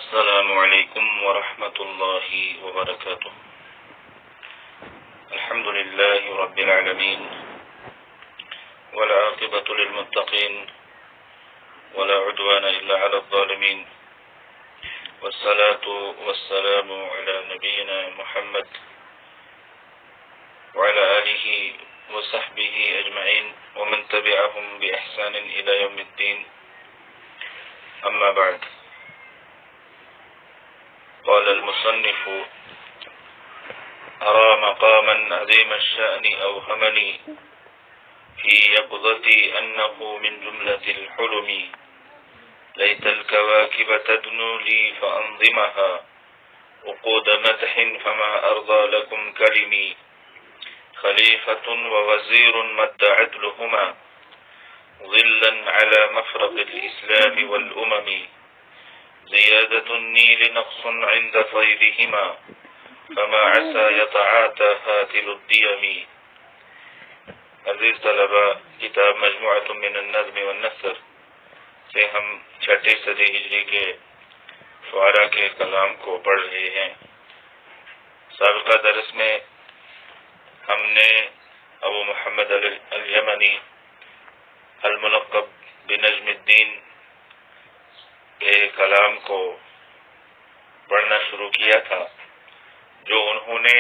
السلام علیکم ورحمۃ اللہ وبرکاتہ۔ الحمد للہ رب العالمین والعاقبۃ للمتقین ولا عدوان الا علی الظالمین والصلاة والسلام علی نبینا محمد وعلى آلہ وصحبہ اجمعین ومن تبعهم بإحسان الى یوم الدین، اما بعد۔ قال المصنف: أرى مقاما عظيم الشأن أوهمني في يقظتي أنه من جملة الحلم، ليت الكواكب تدنو لي فأنظمها وقود مدح فما أرضى لكم كلمي، خليفة ووزير مد عدلهما ظلا على مفرق الإسلام والأمم، زيادة النيل نقص عند صيدهما فما عسى يتعاتى هاتل الديم۔ عزیز طلبہ، کتاب مجموعۃ من النظم والنثر سے ہم چھٹی صدی ہجری کے شعراء کے کلام کو پڑھ رہے ہیں۔ سابقہ درس میں ہم نے ابو محمد الیمنی الملقب بنجم الدین کے کلام کو پڑھنا شروع کیا تھا، جو انہوں نے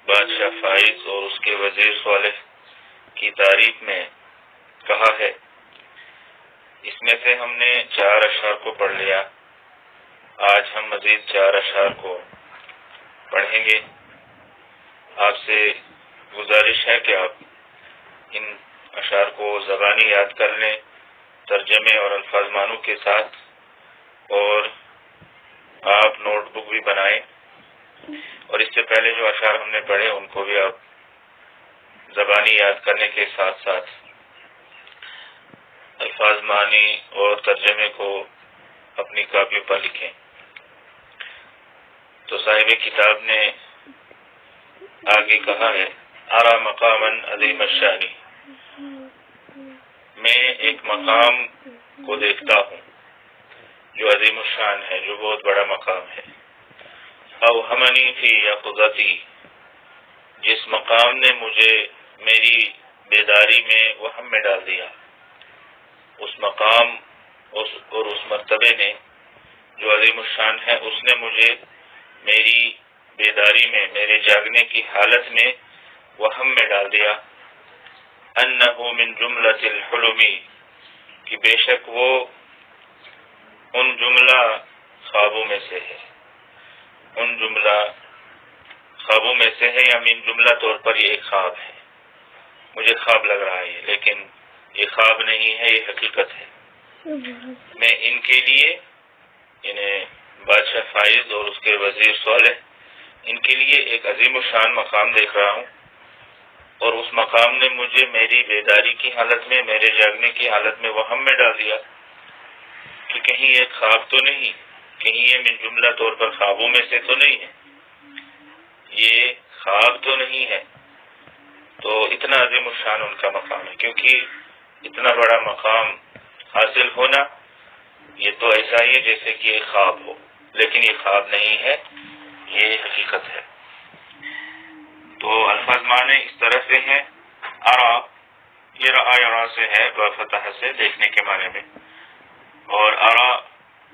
بادشاہ فائز اور اس کے وزیر صالح کی تعریف میں کہا ہے۔ اس میں سے ہم نے 4 اشعار کو پڑھ لیا، آج ہم مزید 4 اشعار کو پڑھیں گے۔ آپ سے گزارش ہے کہ آپ ان اشعار کو زبانی یاد کر لیں، ترجمے اور الفاظ معنوں کے ساتھ، اور آپ نوٹ بک بھی بنائیں، اور اس سے پہلے جو اشعار ہم نے پڑھے ان کو بھی آپ زبانی یاد کرنے کے ساتھ ساتھ الفاظ معنی اور ترجمے کو اپنی کاپی پر لکھیں۔ تو صاحب کتاب نے آگے کہا ہے: ارى مقاما عظیم الشان، میں ایک مقام کو دیکھتا ہوں جو عظیم الشان ہے، جو بہت بڑا مقام ہے۔ اوہمنی فی یقظتی، جس مقام نے مجھے میری بیداری میں وہم میں ڈال دیا۔ اس مقام اور اس مرتبے نے جو عظیم الشان ہے، اس نے مجھے میری بیداری میں، میرے جاگنے کی حالت میں وہم میں ڈال دیا۔ انہ من جملۃ الحلم، کہ بے شک وہ ان جملہ خوابوں میں سے ہے، ان جملہ خوابوں میں سے ہے، یا من جملہ طور پر یہ ایک خواب ہے۔ مجھے خواب لگ رہا ہے، لیکن یہ خواب نہیں ہے، یہ حقیقت ہے۔ میں ان کے لیے، یعنی بادشاہ فائز اور اس کے وزیر صالح، ان کے لیے ایک عظیم الشان مقام دیکھ رہا ہوں، اور اس مقام نے مجھے میری بیداری کی حالت میں، میرے جاگنے کی حالت میں وہم میں ڈال دیا کہ کہیں یہ خواب تو نہیں، کہیں یہ من جملہ طور پر خوابوں میں سے تو نہیں ہے، یہ خواب تو نہیں ہے۔ تو اتنا عظیم الشان ان کا مقام ہے، کیونکہ اتنا بڑا مقام حاصل ہونا یہ تو ایسا ہی ہے جیسے کہ یہ خواب ہو، لیکن یہ خواب نہیں ہے، یہ حقیقت ہے۔ تو الفاظ معنی اس طرح سے ہیں: ارا، یہ رآ یرا سے ہے، با فتح سے، دیکھنے کے معنی میں، اور ارا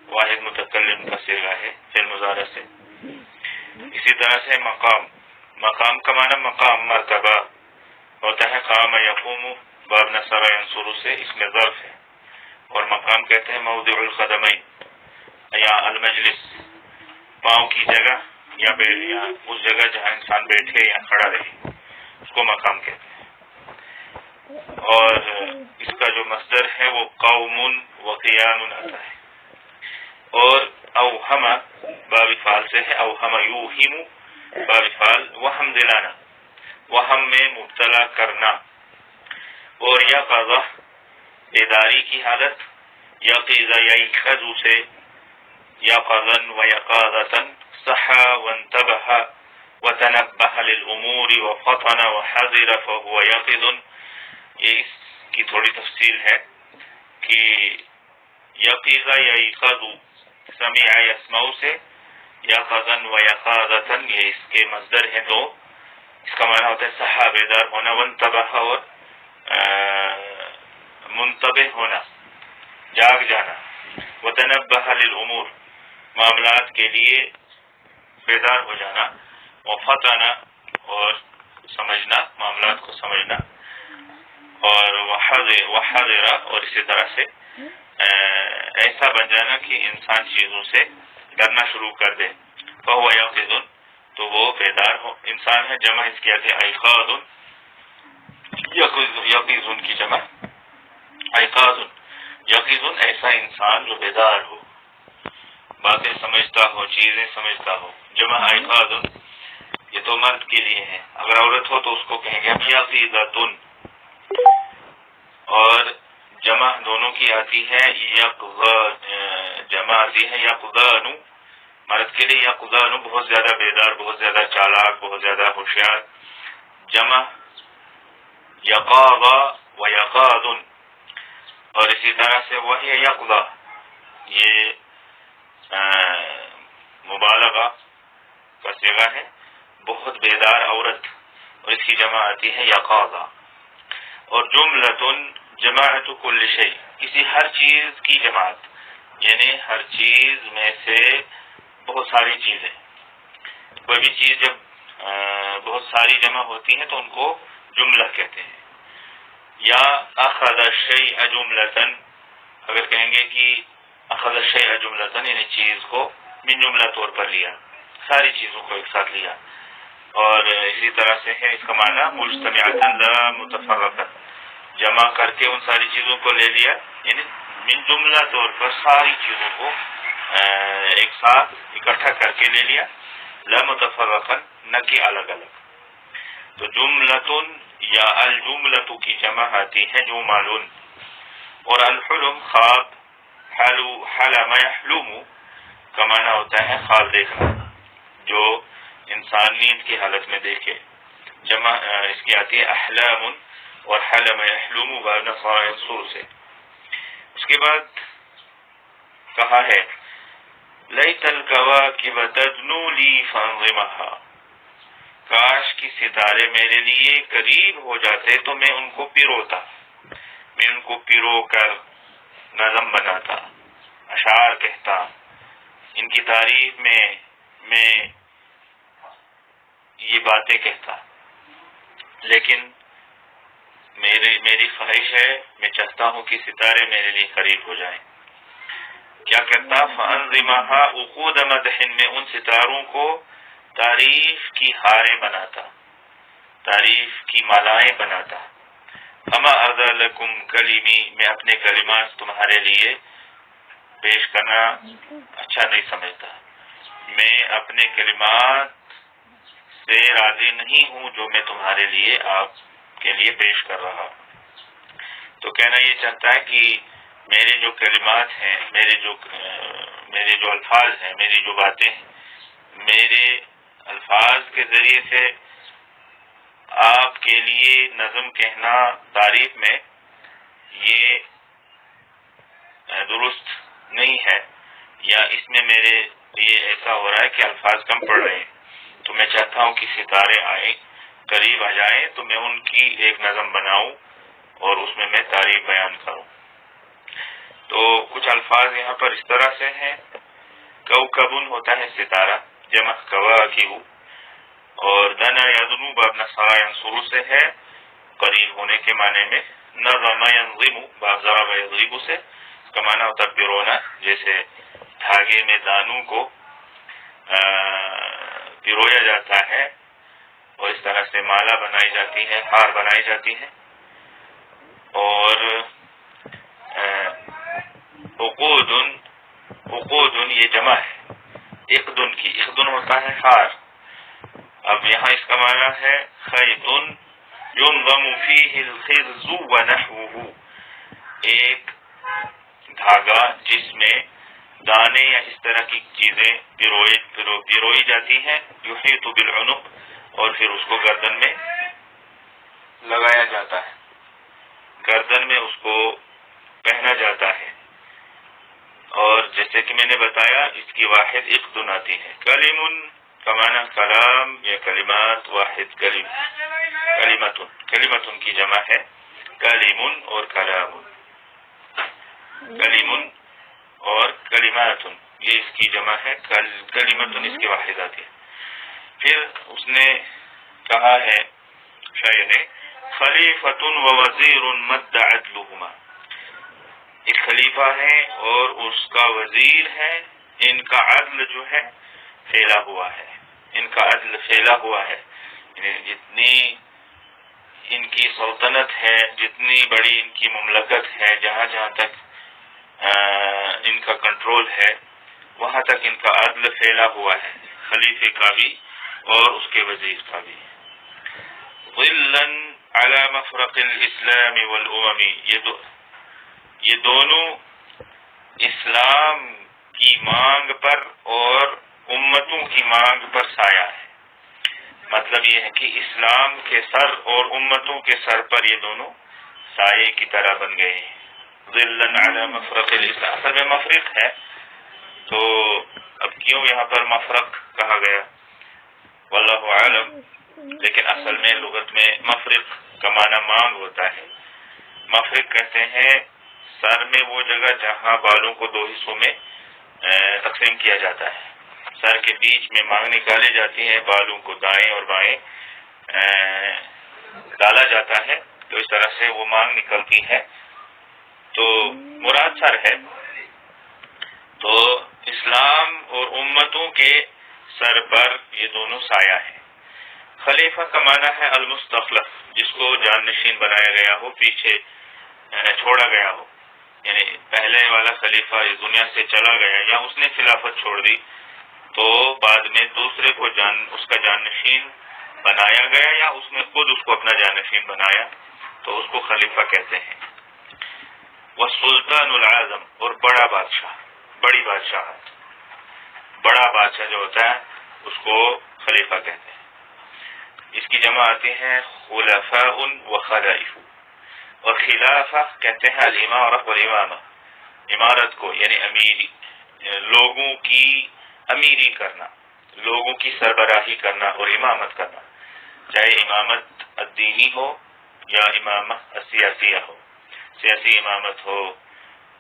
واحد متکلم کا صیغہ ہے فعل مضارع سے۔ اسی طرح سے مقام، مقام کا معنی مقام، مرتبہ ہوتا ہے۔ قام یقوم، باب نصب ینصر سے، اس میں ظرف ہے، اور مقام کہتے ہیں موضع القدمین یا المجلس، پاؤں کی جگہ، یا اس جگہ جہاں انسان بیٹھے یا کھڑا رہے، اس کو مقام کہتے ہیں۔ اور اس کا جو مصدر ہے وہ قوم و قیام آتا ہے۔ اور اوہم باب فعل سے ہے، اوہم یوہم، باب فعل وہم دلانا، وہم میں مبتلا کرنا۔ اور یقظہ، بیداری کی حالت، یقظ یقظ سے، یقظا و یقاظۃ، صحا وانتبہ وتنبہ للامور وفطن وحذر فهو یقظ۔ یہ اس کی تھوڑی تفصیل ہے کہ یقظ یا یقظ سمیع یسمع سے یقظن و یقاظتن یہ اس کے مصدر ہیں دو. اس کا معنی ہوتا ہے صحا بیدار ہونا، وانتبہ اور منتبہ ہونا جاگ جانا، وتنبہ للامور معاملات کے لیے بیدار ہو جانا، وفطنا اور سمجھنا معاملات کو سمجھنا، اور وحضر اور اسی طرح سے ایسا بن جانا کہ انسان چیزوں سے ڈرنا شروع کر دے. فهو یقظ تو وہ بیدار ہو انسان ہے. جمع اس کی آتی ہے ایقاظ، یقظ کی جمع ایقاظ. یقظ ایسا انسان جو بیدار ہو، باتیں سمجھتا ہو، چیزیں سمجھتا ہو. جمع ایقاظ یہ تو مرد کے لیے ہے، اگر عورت ہو تو اس کو کہیں گے یقظۃ. اور جمع دونوں کی آتی ہے جمع آتی ہے یقظان مرد کے لیے، یقظان بہت زیادہ بیدار، بہت زیادہ چالاک، بہت زیادہ ہوشیار. جمع یقاظ و یقاظ، اور اسی طرح سے وہی یقظہ یہ مبالغہ کا صیغہ ہے، بہت بیدار عورت، اور اس کی جمع آتی ہے یقاظہ. اور جملۃ جماعت کل شیء کسی ہر چیز کی جماعت، یعنی ہر چیز میں سے بہت ساری چیزیں. کوئی بھی چیز جب بہت ساری جمع ہوتی ہیں تو ان کو جملہ کہتے ہیں. یا اخذ الشیء جملۃ، اگر کہیں گے کہ اخذ الشیء جملۃ یعنی چیز کو من جملہ طور پر لیا، ساری چیزوں کو ایک ساتھ لیا. اور اسی طرح سے ہے اس کا معنی مجتمعۃ لا متفرقۃ، جمع کر کے ان ساری چیزوں کو لے لیا، یعنی من جملہ طور پر ساری چیزوں کو ایک ساتھ اکٹھا کر کے لے لیا. لا متفرقا نہ کہ الگ الگ. تو جملۃ یا الجملۃ کی جمع آتی ہے جمل. اور الحلم خواب، حلم یحلم کا معنی ہوتا ہے خواب دیکھنا، جو انسان نیند کی حالت میں دیکھے. جمع اس کی آتی ہے احلام، اور حلم یحلم نصائص سے. اس کے بعد کہا ہے لیت الکواکب تدنو لی فانظمها، کاش کی ستارے میرے لیے قریب ہو جاتے تو میں ان کو پیروتا، میں ان کو پیرو کر نظم بناتا، اشعار کہتا، ان کی تعریف میں یہ باتیں کہتا. لیکن میری خواہش ہے، میں چاہتا ہوں کہ ستارے میرے لیے قریب ہو جائیں. کیا کرتا؟ فانظمها عقود مدح، میں ان ستاروں کو تعریف کی ہاریں بناتا، تعریف کی مالائیں بناتا. اما ارضى لکم کلمی، میں اپنے کلمات تمہارے لیے پیش کرنا اچھا نہیں سمجھتا، میں اپنے کلمات سے راضی نہیں ہوں جو میں تمہارے لیے آپ کے لیے پیش کر رہا. تو کہنا یہ چاہتا ہے کہ میرے جو کلمات ہیں، میرے جو الفاظ ہیں، میری جو باتیں ہیں، میرے الفاظ کے ذریعے سے آپ کے لیے نظم کہنا تعریف میں یہ درست نہیں ہے، یا اس میں میرے لیے ایسا ہو رہا ہے کہ الفاظ کم پڑ رہے ہیں. تو میں چاہتا ہوں کہ ستارے آئیں، قریب آ جائیں تو میں ان کی ایک نظم بناؤں اور اس میں تعریف بیان کروں. تو کچھ الفاظ یہاں پر اس طرح سے ہیں. کوکبن ہوتا ہے ستارہ، جمع کواکب. اور دنا یدنو باب نصارا ینصر سے ہے، قریب ہونے کے معنی میں. نظم ینظم باب ضرب یضرب سے، اس کا معنی ہوتا ہے پیرونا، جیسے دھاگے میں دانوں کو پیرویا جاتا ہے اور اس طرح سے مالا بنائی جاتی ہے، ہار بنائی جاتی ہے. اور عقود یہ جمع ہے اقدن کی، اقدن ہوتا ہے ہار. اب یہاں اس کا معنی ہے خیط ينظم فيه الخرز ونحوه، ایک دھاگا جس میں دانے یا اس طرح کی چیزیں پیروئی جاتی ہیں. یحیط بالعنق، اور پھر اس کو گردن میں لگایا جاتا ہے، گردن میں اس کو پہنا جاتا ہے. اور جیسے کہ میں نے بتایا اس کی واحد اقدن آتی ہے. کلم کا معنی کلام یا کلمات، واحد کلمتن، کلمتن کی جمع ہے کلم اور کلام، کلم اور کلماتن یہ اس کی جمع ہے، کلمتن اس کی واحد آتی ہے. پھر اس نے کہا ہے شاعر نے خلیفۃ و وزیر مد عدلہما، ایک خلیفہ ہے اور اس کا وزیر ہے، ان کا عدل جو ہے پھیلا ہوا ہے، ان کا عدل پھیلا ہوا ہے، یعنی جتنی ان کی سلطنت ہے، جتنی بڑی ان کی مملکت ہے، جہاں جہاں تک ان کا کنٹرول ہے وہاں تک ان کا عدل پھیلا ہوا ہے، خلیفے کا بھی اور اس کے وزیر کا بھی. ظلا علی مفرق الاسلام والامم، یہ دونوں اسلام کی مانگ پر اور امتوں کی مانگ پر سایہ ہے. مطلب یہ ہے کہ اسلام کے سر اور امتوں کے سر پر یہ دونوں سائے کی طرح بن گئے ہیں. ظلا علی مفرق الاسلام، اصل میں مفرق ہے، تو اب کیوں یہاں پر مفرق کہا گیا واللہ عالم، لیکن اصل میں لغت میں مفرق کا معنی مانگ ہوتا ہے. مفرق کہتے ہیں سر میں وہ جگہ جہاں بالوں کو دو حصوں میں تقسیم کیا جاتا ہے، سر کے بیچ میں مانگ نکالی جاتی ہے، بالوں کو دائیں اور بائیں ڈالا جاتا ہے، تو اس طرح سے وہ مانگ نکلتی ہے، تو مراد سر ہے. تو اسلام اور امتوں کے سر پر یہ دونوں سایہ ہیں. خلیفہ کا معنی ہے المستخلف، جس کو جانشین بنایا گیا ہو، پیچھے چھوڑا گیا ہو، یعنی پہلے والا خلیفہ اس دنیا سے چلا گیا یا اس نے خلافت چھوڑ دی تو بعد میں دوسرے کو اس کا جانشین بنایا گیا یا اس نے خود اس کو اپنا جانشین بنایا، تو اس کو خلیفہ کہتے ہیں. والسلطان العظم، اور بڑا بادشاہ، بڑی بادشاہت، بڑا بادشاہ جو ہوتا ہے اس کو خلیفہ کہتے ہیں. اس کی جمع آتی ہے خلفاء و خلائف، اور خلافہ کہتے ہیں الامارہ والامامہ، امارت کو یعنی امیری، لوگوں کی امیری کرنا، لوگوں کی سربراہی کرنا اور امامت کرنا، چاہے امامت الدینی ہو یا امامت السیاسیہ ہو، سیاسی امامت ہو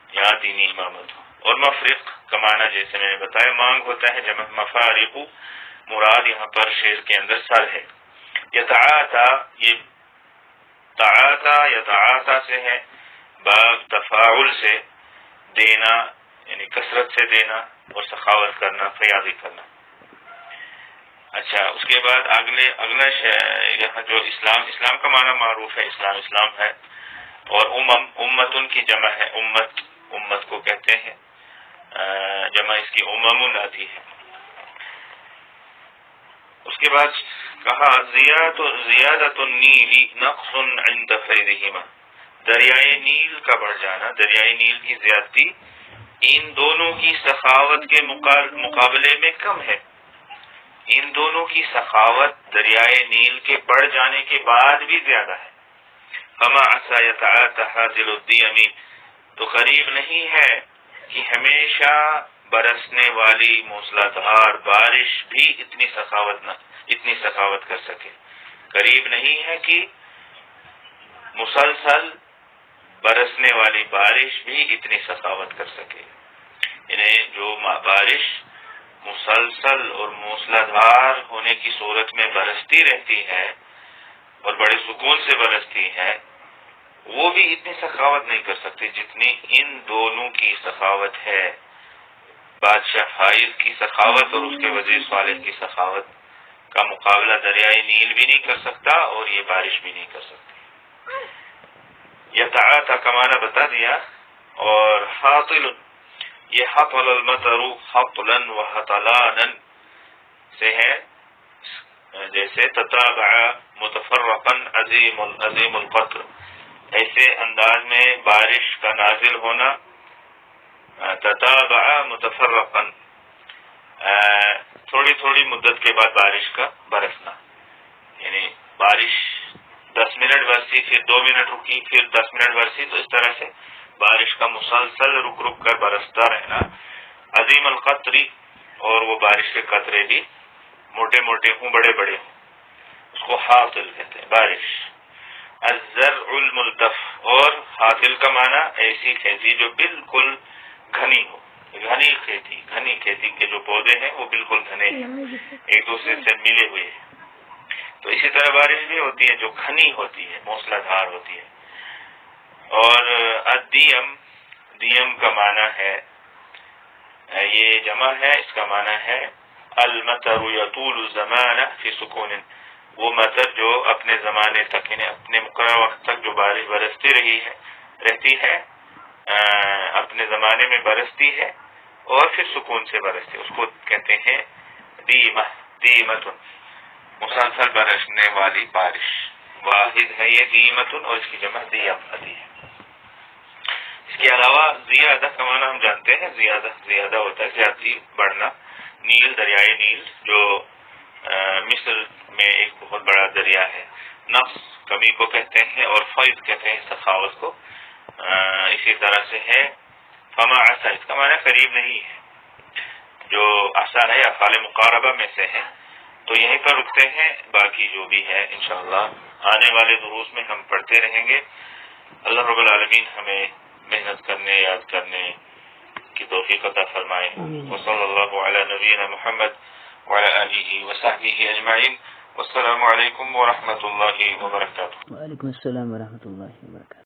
یا دینی امامت ہو. اور مفرق کا معنی جیسے میں نے بتایا مانگ ہوتا ہے، جمع مفارق، مراد یہاں پر شعر کے اندر سر ہے. یتعاطا، یہ تعاطا یتعاطا سے ہے، باب تفاعل سے، دینا یعنی کثرت سے دینا اور سخاوت کرنا، فیاضی کرنا. اچھا، اس کے بعد اگلا یہاں جو اسلام کا معنی معروف ہے، اسلام ہے، اور امتن کی جمع ہے، امت کو کہتے ہیں، جمع اس کی امم آتی ہے. اس کے بعد کہا زیادت النیل نقص عند فیضہما، دریائے نیل کا بڑھ جانا، دریائے نیل کی زیادتی ان دونوں کی سخاوت کے مقابلے میں کم ہے. ان دونوں کی سخاوت دریائے نیل کے بڑھ جانے کے بعد بھی زیادہ ہے. فما عسى يتعاطى هذه الديم، تو قریب نہیں ہے کہ ہمیشہ برسنے والی موسلادھار بارش بھی اتنی سخاوت کر سکے. قریب نہیں ہے کہ مسلسل برسنے والی بارش بھی اتنی سخاوت کر سکے. یعنی جو بارش مسلسل اور موسلادھار ہونے کی صورت میں برستی رہتی ہے اور بڑے سکون سے برستی ہے، وہ بھی اتنی سخاوت نہیں کر سکتے جتنی ان دونوں کی سخاوت ہے. بادشاہ فائز کی سخاوت اور اس کے وزیر صالح کی سخاوت کا مقابلہ دریائے نیل بھی نہیں کر سکتا اور یہ بارش بھی نہیں کر سکتی. یتعاطا کا معنی بتا دیا. اور حاطل، یہ حطل المطر حطلا و حطلانا سے ہے، جیسے تتابع متفرقا عظیم القطر، ایسے انداز میں بارش کا نازل ہونا، تتابع متفرقا تھوڑی تھوڑی مدت کے بعد بارش کا برسنا، یعنی بارش 10 منٹ برسی، پھر 2 منٹ رکی، پھر 10 منٹ برسی، تو اس طرح سے بارش کا مسلسل رک رک کر برستا رہنا، عظیم القطری، اور وہ بارش کے قطرے بھی موٹے موٹے ہوں، بڑے بڑے ہوں، اس کو حاصل کہتے ہیں بارش۔ الزرع الملتف، اور حاصل کا معنی ایسی کھیتی جو بالکل گھنی ہو، گھنی کھیتی کے جو پودے ہیں وہ بالکل گھنے ہیں، ایک دوسرے سے ملے ہوئے ہیں۔ تو اسی طرح بارش بھی ہوتی ہے جو گھنی ہوتی ہے، موسلا دھار ہوتی ہے۔ اور الدیم، دیم کا معنی ہے، یہ جمع ہے، اس کا معنی ہے المطر یطول الزمان فی سکون، وہ مطر جو اپنے زمانے تک، یعنی اپنے مقررہ وقت تک جو بارش برستی رہتی ہے، اپنے زمانے میں برستی ہے اور پھر سکون سے برستی ہے، اس کو کہتے ہیں دیمہ، دیمتن، مسلسل برسنے والی بارش۔ واحد ہے یہ دیمتن، اور اس کی جمع دیم آتی ہے۔ اس کے علاوہ زیادہ کا معنی ہم جانتے ہیں، زیادہ ہوتا ہے زیادتی، بڑھنا۔ نیل، دریائے نیل جو مصر میں ایک بہت بڑا دریا ہے، نقص کمی کو کہتے ہیں، اور فیض کہتے ہیں سخاوت کو۔ اسی طرح سے ہے فما عسى، اس کا معنی قریب نہیں ہے، جو آسان ہے افعال مقاربہ میں سے ہے۔ تو یہیں پر رکتے ہیں، باقی جو بھی ہے انشاءاللہ آنے والے دروس میں ہم پڑھتے رہیں گے۔ اللہ رب العالمین ہمیں محنت کرنے، یاد کرنے کی توفیق عطا فرمائے۔ وصلی اللہ علی نبینا محمد وعلی آلہ وصحبہ اجمعین۔ والسلام علیکم ورحمۃ اللہ وبرکاتہ۔ وعلیکم السلام ورحمۃ اللہ وبرکاتہ۔